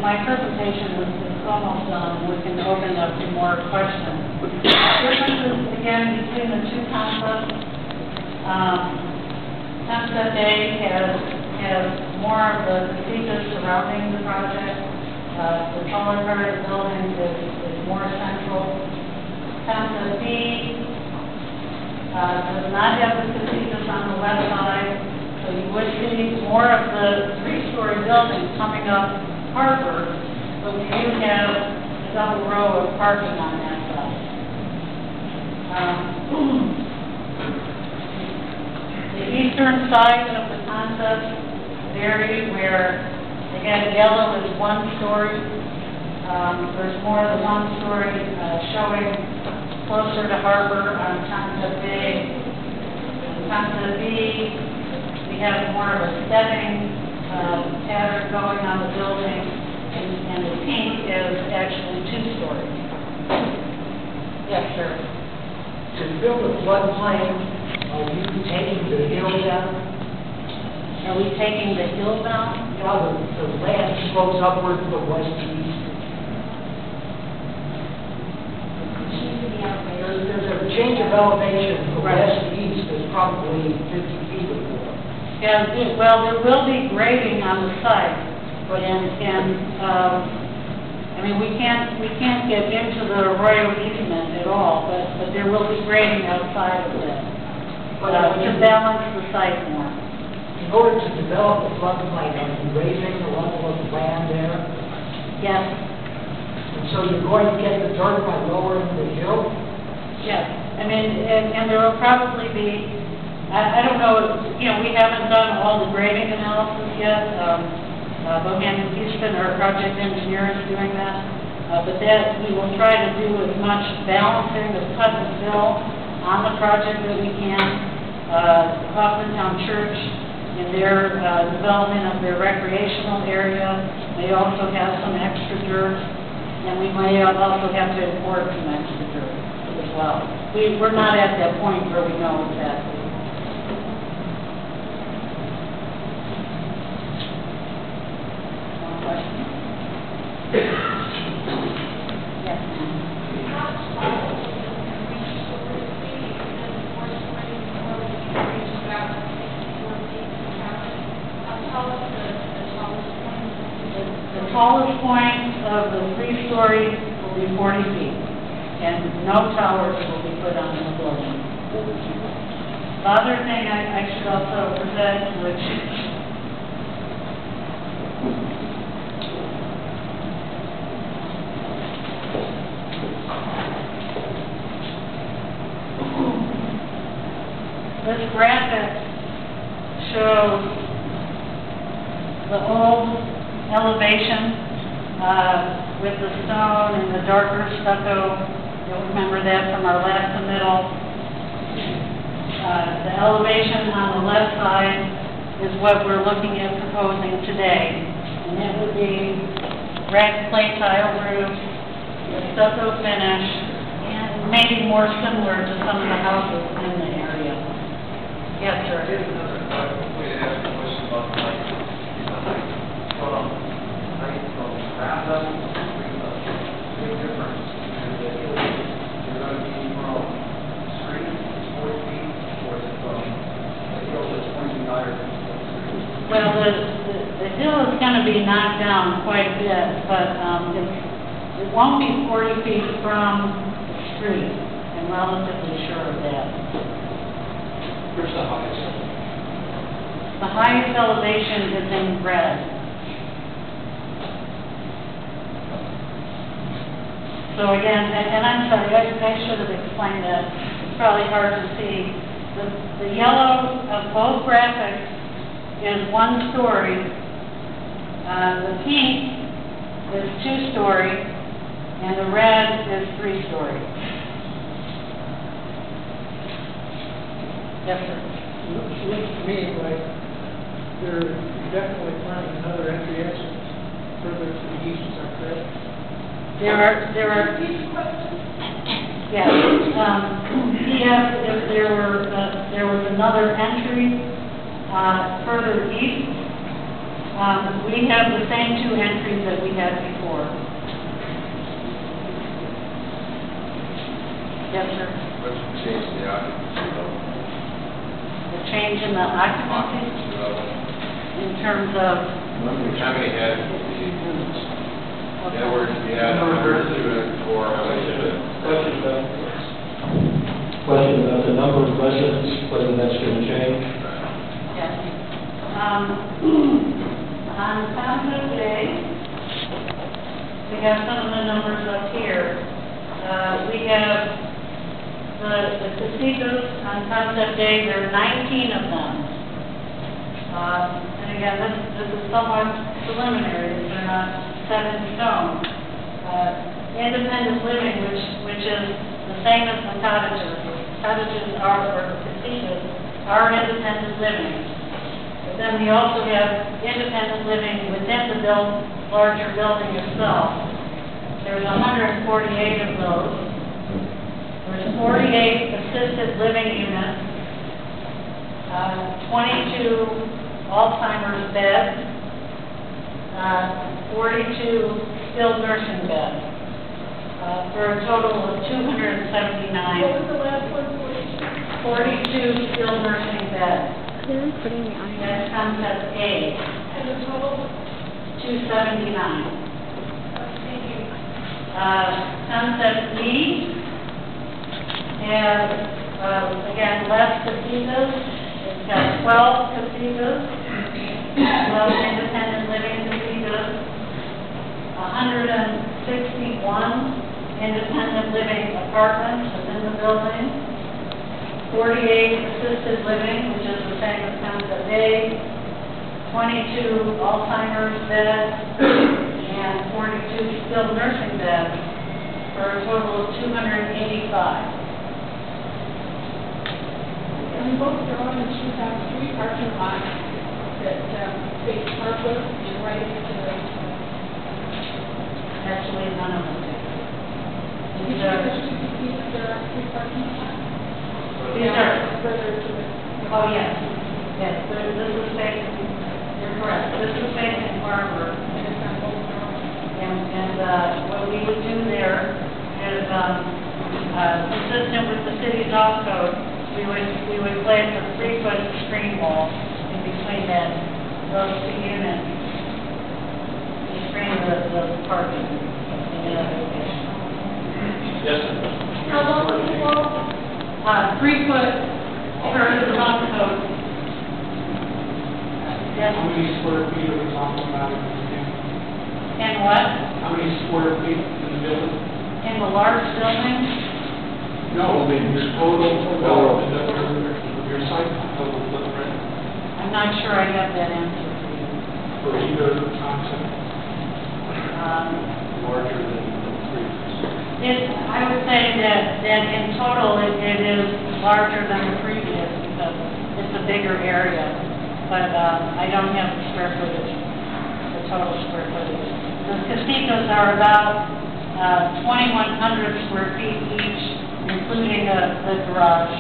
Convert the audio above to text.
my presentation is almost done. We can open up to more questions. Differences, again, between the two concepts. Concept A has more of the procedures surrounding the project. The taller part of the building is more central. Concept B does not have the procedures on the left side, so you would see more of the three-story building coming up Harbor, but we do have a double row of parking on that side. The eastern side of the concept vary where, again, yellow is one story. There's more than one story showing closer to Harbor on concept A. In concept B, we have more of a stepping pattern going on the building, and the pink is actually two stories. Yes, sir. To build a floodplain, are you taking the hill down? Are we taking the hill down? Yeah, the land slopes upward from west to east. There's a change of elevation from west to east that's probably 50 feet or more. Yeah, well, there will be grading on the site, I mean, we can't get into the Arroyo easement at all, but there will be grading outside of that to balance the site more. In order to develop the floodplain, are you raising the level of the land there? Yes. And so you're going to get the dirt by lowering the hill? Yes. I mean, and there will probably be, I don't know, you know, we haven't done all the grading analysis yet. Fishman, our project engineer, is doing that. But that we will try to do as much balancing of cut and fill on the project that we can. Hoffmantown Church, in their development of their recreational area, they also have some extra dirt, and we may also have to import some extra dirt as well. We're not at that point where we know exactly. The tallest point of the three-story will be 40 feet, and no towers will be put on the building. The other thing I should also present, which this graphic shows the old elevation with the stone and the darker stucco. You'll remember that from our last submittal. The elevation on the left side is what we're looking at proposing today. And it would be ragged clay tile roof, a stucco finish, and maybe more similar to some of the houses in the area. Yes, sir. Here's another way to ask a question about the height. From height from ground level to street level. Big difference. You're going to be from street 40 feet, or is it from the hill that's pointing higher than the street? Well, the hill is going to be knocked down quite a bit, but it won't be 40 feet from the street. I'm relatively sure of that. Where's the highest? The highest elevation is in red. So again, and I'm sorry, I should have explained that. It's probably hard to see. The yellow of both graphics is one story. The pink is two-story, and the red is three-story. Yes, sir. It looks to me like they're definitely planning another entry exit further to the east, is that correct? There are, yes, if there was another entry further east, We have the same two entries that we had before. Yes, sir. What's the change in the occupancy level? The change in the occupancy Occupancy level. in terms of, How many had the units? In other words, we had 104, how many did it? Question about the number of residents, whether that's going to change? yes. On Township Day, we have some of the numbers up here. We have the casinos on Township Day, there are 19 of them. And again, this is somewhat preliminary, these are not set in stone. Independent living, which is the same as the cottages. Cottages are, or the casinos, are independent living. But then we also have independent living within the larger building itself. There's 148 of those. There's 48 assisted living units, 22 Alzheimer's beds, 42 skilled nursing beds, for a total of 279. What was the last one, 42 skilled nursing beds. They're putting the iron. That's concept A, And the total? 279. Thank you. Concept B has, again, less casinos. It's got 12 casinos, 12 independent living casinos, 161 independent living apartments within the building, 48 assisted living, which is the same as concept A, 22 Alzheimer's beds, and 42 skilled nursing beds, for a total of 285. And both drawings, you have three parking lots that face Harper and right into the... Actually, none of them do. You These sure are, there's two pieces that are three parking lots? these are, Further to the... oh, yes, yes, this is facing, you're correct, this is facing Harbor. And it's on both drawings. And what we would do there is, consistent with the city's off code, we would place a 3-foot screen wall in between those two units to screen the parking in the other location. Yes, sir. How long is the wall? 3 foot per the off code. Yes, How many square feet are we talking about in this thing? and what? How many square feet in the building? In the large building? No, your total development of your site, total footprint I'm not sure I have that answer for you. for either concept, Um, larger than 3%. I would say that in total, it is larger than the previous because it's a bigger area. But I don't have the square footage, the total square footage. The casinos are about 2,100 square feet each, including the garage.